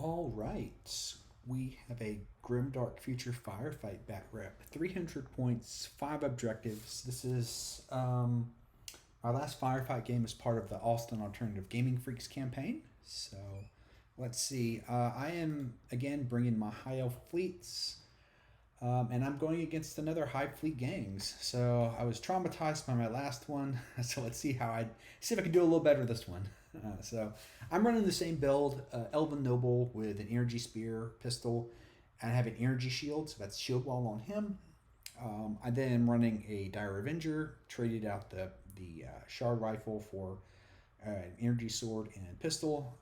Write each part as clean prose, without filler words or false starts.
All right. We have a Grimdark Future Firefight back rep. 300 points, 5 objectives. This is our last Firefight game is part of the Austin Alternative Gaming Freaks campaign. So let's see. I am, again, bringing my High Elf fleets. And I'm going against another Hive Fleet Gangs. So I was traumatized by my last one. So let's see see if I can do a little better this one. So I'm running the same build, Elven Noble with an Energy Spear pistol. I have an Energy Shield, so that's Shield Wall on him. I then am running a Dire Avenger, traded out the Shard Rifle for an Energy Sword and pistol.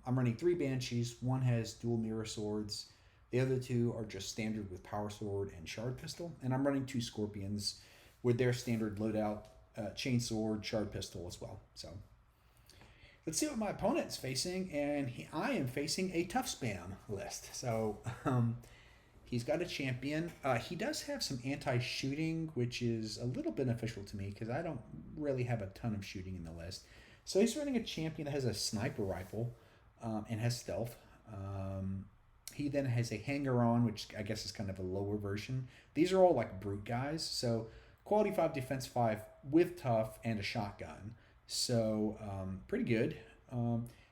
I'm running 3 Banshees. One has dual mirror swords. The other 2 are just standard with Power Sword and Shard Pistol. And I'm running 2 Scorpions with their standard loadout, Chain Sword, Shard Pistol as well. So let's see what my opponent's facing. And I am facing a tough spam list. So he's got a champion. He does have some anti-shooting, which is a little beneficial to me because I don't really have a ton of shooting in the list. So he's running a champion that has a sniper rifle and has stealth. He then has a hanger-on, which I guess is kind of a lower version. These are all like brute guys. So quality 5, defense 5 with tough and a shotgun. So pretty good.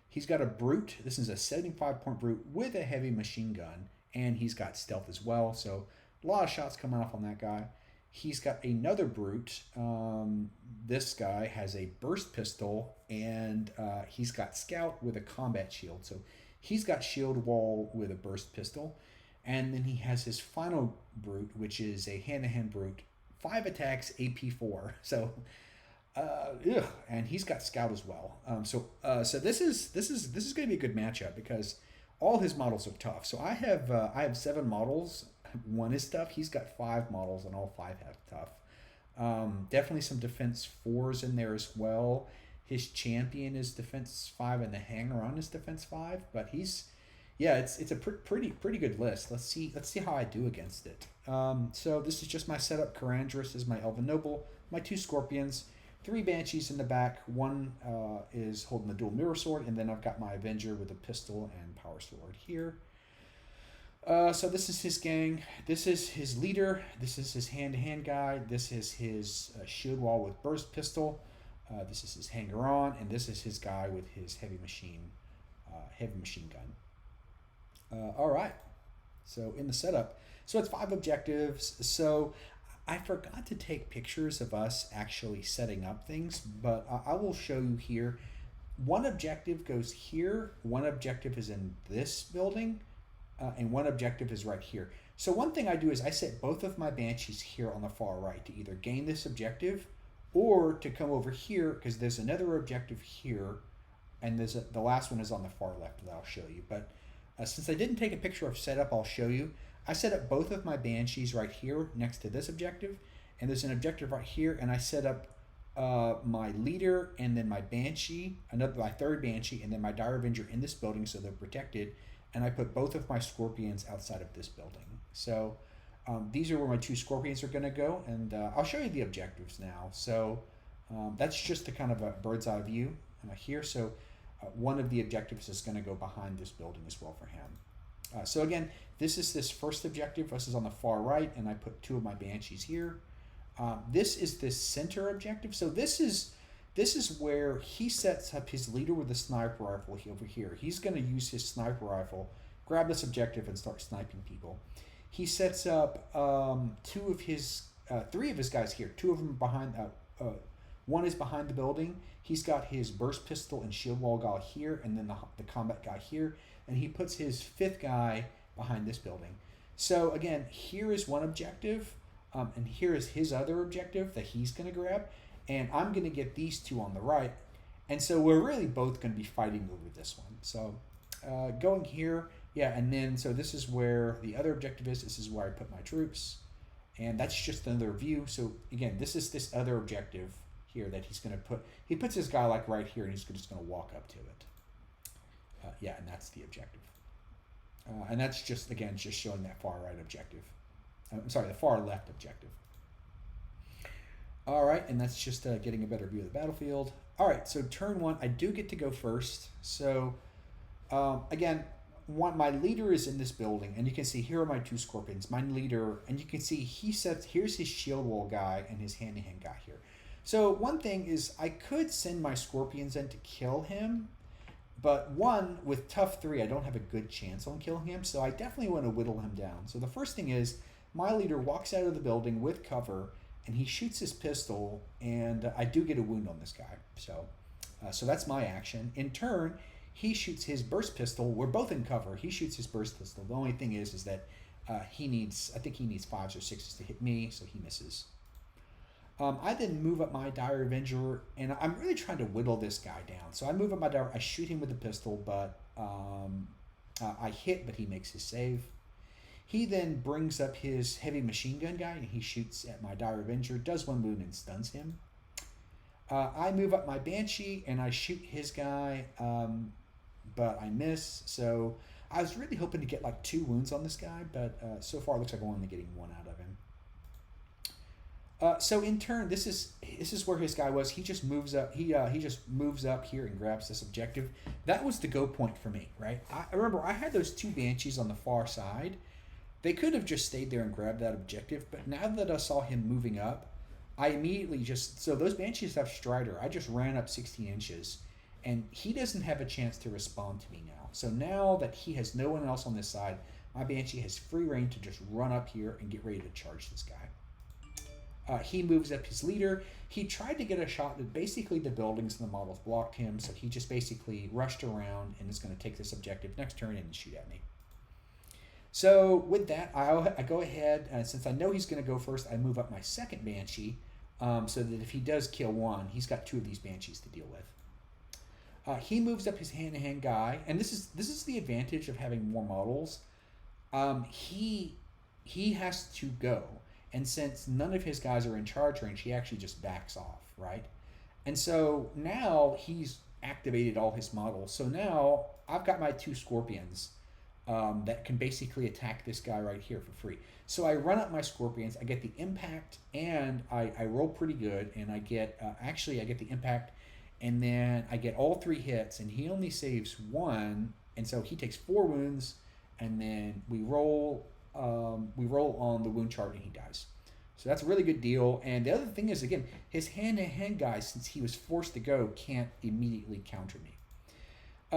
He's got a brute. This is a 75-point brute with a heavy machine gun. And he's got stealth as well. So a lot of shots coming off on that guy. He's got another brute. This guy has a burst pistol. And he's got scout with a combat shield. So he's got shield wall with a burst pistol. And then he has his final brute, which is a hand-to-hand brute. 5 attacks, AP 4. So, and he's got scout as well. So this is going to be a good matchup because all his models are tough. So I have 7 models. 1 is tough. He's got 5 models, and all 5 have tough. Definitely some defense 4s in there as well. His champion is defense 5, and the hanger-on is defense 5. But it's a pretty good list. Let's see how I do against it. So this is just my setup. Karandris is my Elven Noble. My 2 Scorpions, 3 Banshees in the back. 1 is holding the dual mirror sword, and then I've got my Avenger with a pistol and power sword here. So this is his gang. This is his leader. This is his hand-to-hand guy. This is his shield wall with burst pistol. This is his hanger-on, and this is his guy with his heavy machine gun. All right. So in the setup, so it's 5 objectives. So I forgot to take pictures of us actually setting up things, but I will show you here. 1 objective goes here. 1 objective is in this building, and 1 objective is right here. So one thing I do is I set both of my Banshees here on the far right to either gain this objective or to come over here because there's another objective here, and the last one is on the far left that I'll show you. But since I didn't take a picture of setup, I'll show you. I set up both of my Banshees right here next to this objective, and there's an objective right here, and I set up my leader and then my Banshee, my 3rd Banshee, and then my Dire Avenger in this building so they're protected, and I put both of my Scorpions outside of this building. So these are where my 2 Scorpions are going to go, and I'll show you the objectives now. So that's just a kind of a bird's eye view here. So one of the objectives is going to go behind this building as well for him. So again, this is this first objective. This is on the far right, and I put 2 of my Banshees here. This is this center objective. So this is where he sets up his leader with the sniper rifle over here. He's going to use his sniper rifle, grab this objective, and start sniping people. He sets up 3 of his guys here. 2 of them behind. 1 is behind the building. He's got his burst pistol and shield wall guy here, and then the combat guy here. And he puts his 5th guy behind this building. So again, here is 1 objective, and here is his other objective that he's going to grab. And I'm going to get these 2 on the right. And so we're really both going to be fighting over this one. So going here, and then so this is where the other objective is. This is where I put my troops. And that's just another view. So again, this is this other objective here that he's going to put. He puts his guy like right here, and he's just going to walk up to it. And that's the objective. And that's just, again, just showing that far right objective. I'm sorry, the far left objective. All right, and that's just getting a better view of the battlefield. All right, so turn 1, I do get to go first. So again, my leader is in this building, and you can see here are my two scorpions. My leader, and you can see here's his shield wall guy and his hand-to-hand guy here. So one thing is I could send my scorpions in to kill him, but one, with tough 3, I don't have a good chance on killing him, so I definitely want to whittle him down. So the first thing is my leader walks out of the building with cover, and he shoots his pistol, and I do get a wound on this guy. So that's my action. In turn, he shoots his burst pistol. We're both in cover. He shoots his burst pistol. The only thing is that I think he needs 5s or 6s to hit me, so he misses. I then move up my Dire Avenger, and I'm really trying to whittle this guy down. So I move up my Dire, I shoot him with the pistol, but I hit, but he makes his save. He then brings up his heavy machine gun guy, and he shoots at my Dire Avenger, does 1 wound and stuns him. I move up my Banshee, and I shoot his guy, but I miss. So I was really hoping to get like 2 wounds on this guy, but so far it looks like I'm only getting 1 out of him. So in turn, this is where his guy was. He just moves up. He just moves up here and grabs this objective. That was the go point for me, right? I remember I had those 2 Banshees on the far side. They could have just stayed there and grabbed that objective, but now that I saw him moving up, I immediately so those Banshees have Strider. I just ran up 16 inches, and he doesn't have a chance to respond to me now. So now that he has no one else on this side, my Banshee has free reign to just run up here and get ready to charge this guy. He moves up his leader. He tried to get a shot, but basically the buildings and the models blocked him, so he just basically rushed around and is going to take this objective next turn and shoot at me. So with that, I go ahead, since I know he's going to go first, I move up my second Banshee, so that if he does kill 1, he's got 2 of these Banshees to deal with. He moves up his hand-to-hand guy, and this is the advantage of having more models. He has to go. And since none of his guys are in charge range, he actually just backs off, right? And so now he's activated all his models. So now I've got my 2 Scorpions that can basically attack this guy right here for free. So I run up my Scorpions, I get the impact, and I roll pretty good, and I get, I get the impact, and then I get all 3 hits, and he only saves 1, and so he takes 4 wounds, and then we roll on the wound chart and he dies. So that's a really good deal. And the other thing is, again, his hand-to-hand guy, since he was forced to go, can't immediately counter me.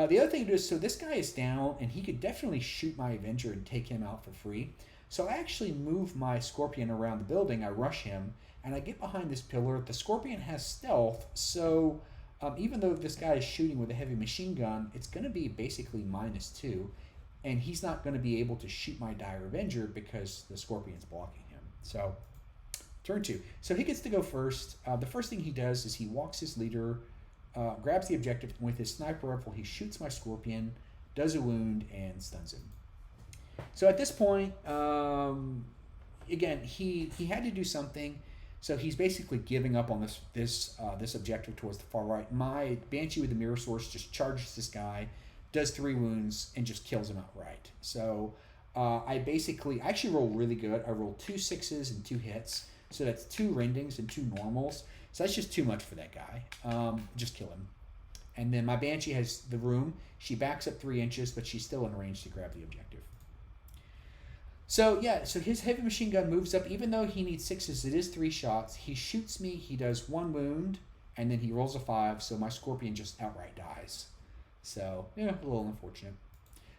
The other thing is, so this guy is down, and he could definitely shoot my Avenger and take him out for free. So I actually move my Scorpion around the building, I rush him, and I get behind this pillar. The Scorpion has stealth, so even though this guy is shooting with a heavy machine gun, it's going to be basically -2. And he's not going to be able to shoot my Dire Avenger because the Scorpion's blocking him. So, turn 2. So he gets to go first. The first thing he does is he walks his leader, grabs the objective, and with his sniper rifle, he shoots my Scorpion, does a wound, and stuns him. So at this point, again, he had to do something. So he's basically giving up on this objective towards the far right. My Banshee with the Mirror Source just charges this guy, does 3 wounds, and just kills him outright. So I actually roll really good. I roll 2 6s and 2 hits. So that's 2 rendings and 2 normals. So that's just too much for that guy. Just kill him. And then my Banshee has the room. She backs up 3 inches, but she's still in range to grab the objective. So yeah, so his heavy machine gun moves up. Even though he needs 6s, it is 3 shots. He shoots me. He does 1 wound, and then he rolls a 5. So my Scorpion just outright dies. So, yeah, a little unfortunate.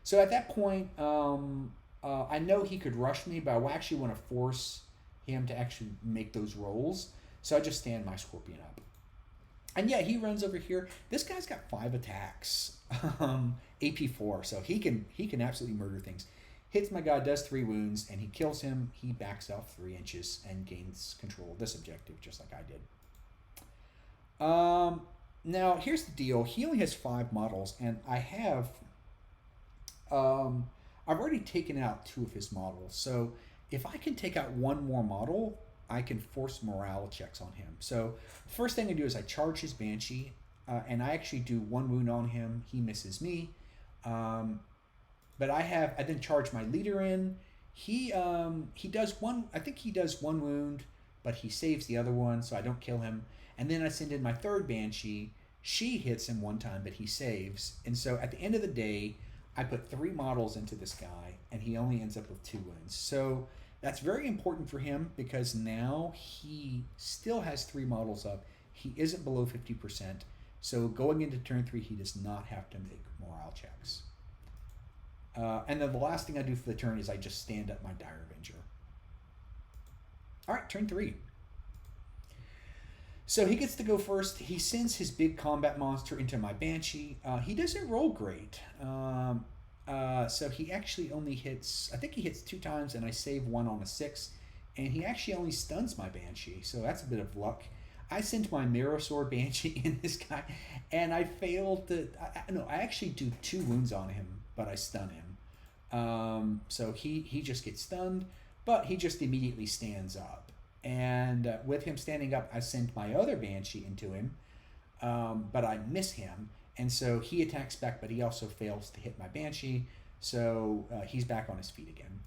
So at that point, I know he could rush me, but I actually want to force him to actually make those rolls. So I just stand my Scorpion up. And yeah, he runs over here. This guy's got 5 attacks, AP 4, so he can absolutely murder things. Hits my guy, does 3 wounds, and he kills him. He backs off 3 inches and gains control of this objective, just like I did. Now, here's the deal. He only has 5 models, and I have, I've already taken out 2 of his models. So if I can take out 1 more model, I can force morale checks on him. So first thing I do is I charge his Banshee, and I actually do 1 wound on him. He misses me. But I then charge my leader in. He does 1, I think he does 1 wound, but he saves the other one, so I don't kill him. And then I send in my 3rd Banshee. She hits him 1 time, but he saves. And so at the end of the day, I put 3 models into this guy, and he only ends up with 2 wounds. So that's very important for him because now he still has 3 models up. He isn't below 50%. So going into turn 3, he does not have to make morale checks. And then the last thing I do for the turn is I just stand up my Dire Avenger. All right, turn 3. So he gets to go first. He sends his big combat monster into my Banshee. He doesn't roll great. So he actually only hits, I think he hits 2 times, and I save 1 on a 6. And he actually only stuns my Banshee, so that's a bit of luck. I sent my Mirror Sword Banshee in this guy, and I failed to, I actually do 2 wounds on him, but I stun him. So he just gets stunned, but he just immediately stands up. And with him standing up, I send my other Banshee into him, but I miss him. And so he attacks back, but he also fails to hit my Banshee. So he's back on his feet again.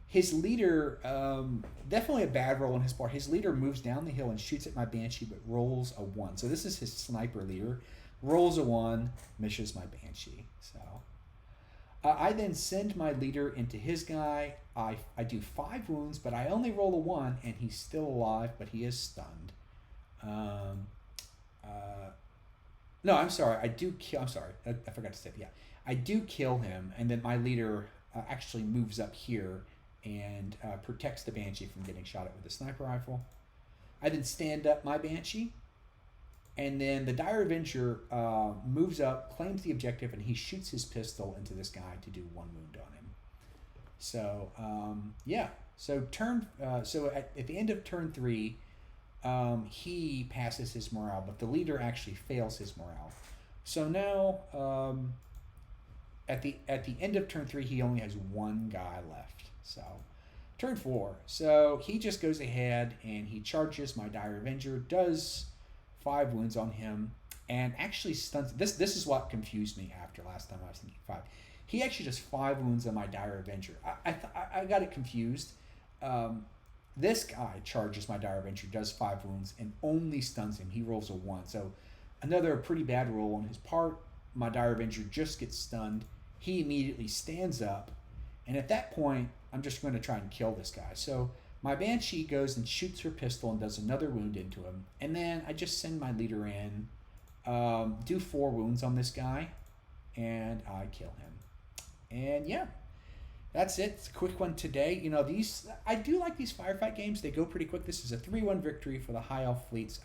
His leader, definitely a bad roll on his part. His leader moves down the hill and shoots at my Banshee, but rolls a 1. So this is his sniper leader. Rolls a 1, misses my Banshee. So I then send my leader into his guy. I do 5 wounds, but I only roll a 1, and he's still alive, but he is stunned. No, I'm sorry. I do kill. I'm sorry. I forgot to say. Yeah, I do kill him, and then my leader actually moves up here and protects the Banshee from getting shot at with a sniper rifle. I then stand up my Banshee, and then the Dire Avenger moves up, claims the objective, and he shoots his pistol into this guy to do 1 wound on him. So yeah. So So at the end of turn 3. He passes his morale, but the leader actually fails his morale. So now, at the end of turn 3, he only has 1 guy left. So, turn 4. So he just goes ahead and he charges my Dire Avenger, does 5 wounds on him, and actually stuns. This is what confused me after last time I was thinking 5. He actually does 5 wounds on my Dire Avenger. I got it confused. This guy charges my Dire Avenger, does 5 wounds, and only stuns him. He rolls a 1. So another pretty bad roll on his part. My Dire Avenger just gets stunned. He immediately stands up. And at that point, I'm just going to try and kill this guy. So my Banshee goes and shoots her pistol and does another wound into him. And then I just send my leader in, do 4 wounds on this guy, and I kill him. And yeah. That's it. It's a quick one today. You know, I do like these Firefight games. They go pretty quick. This is a 3-1 victory for the High Elf fleets.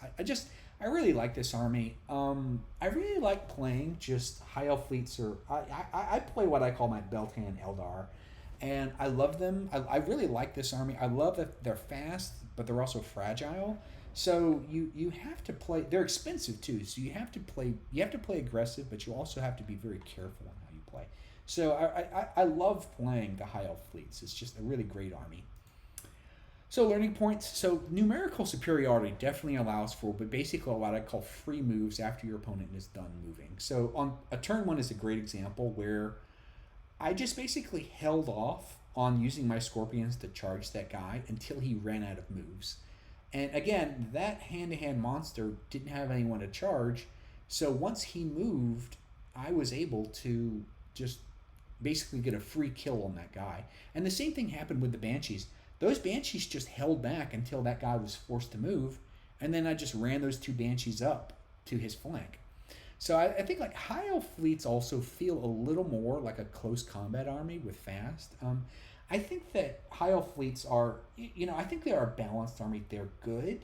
I really like this army. I really like playing just High Elf fleets, or I play what I call my Beltan Eldar, and I love them. I really like this army. I love that they're fast, but they're also fragile. So you have to play. They're expensive too, so you have to play aggressive, but you also have to be very careful in how you play. So I love playing the High Elf fleets. It's just a really great army. So learning points. So numerical superiority definitely allows for, but basically what I call free moves after your opponent is done moving. So on a turn 1 is a great example where I just basically held off on using my Scorpions to charge that guy until he ran out of moves. And again, that hand-to-hand monster didn't have anyone to charge. So once he moved, I was able to just basically get a free kill on that guy. And the same thing happened with the Banshees. Those Banshees just held back until that guy was forced to move, and then I just ran those 2 Banshees up to his flank. So I think like High Elf fleets also feel a little more like a close combat army with fast. I think that High Elf fleets are, I think they are a balanced army. They're good.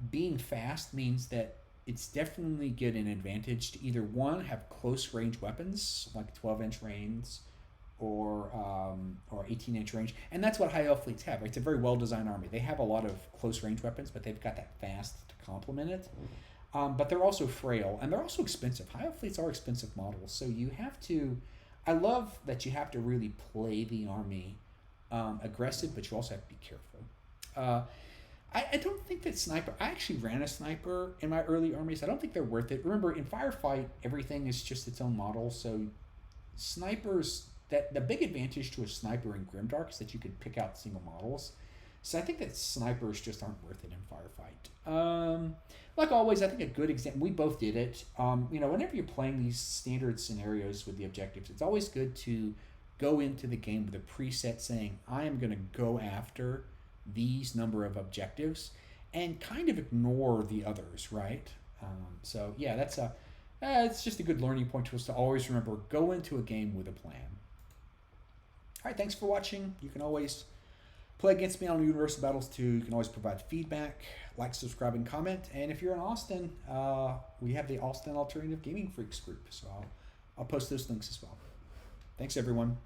Being fast means that it's definitely good an advantage to either one, have close range weapons like 12-inch range or 18-inch range, and that's what High Elf fleets have. It's a very well-designed army. They have a lot of close range weapons, but they've got that fast to complement it. But they're also frail, and they're also expensive. High Elf fleets are expensive models, so you have to. I love that you have to really play the army aggressive, but you also have to be careful. I don't think that sniper. I actually ran a sniper in my early armies. I don't think they're worth it. Remember, in Firefight, everything is just its own model, so snipers. That the big advantage to a sniper in Grimdark is that you could pick out single models. So I think that snipers just aren't worth it in Firefight. Like always, I think a good example, we both did it. Whenever you're playing these standard scenarios with the objectives, it's always good to go into the game with a preset saying, I am going to go after these number of objectives and kind of ignore the others, right? That's it's just a good learning point to us to always remember, go into a game with a plan. All right, thanks for watching. You can always play against me on Universal Battles 2. You can always provide feedback, like, subscribe, and comment. And if you're in Austin, we have the Austin Alternative Gaming Freaks group. So I'll post those links as well. Thanks, everyone.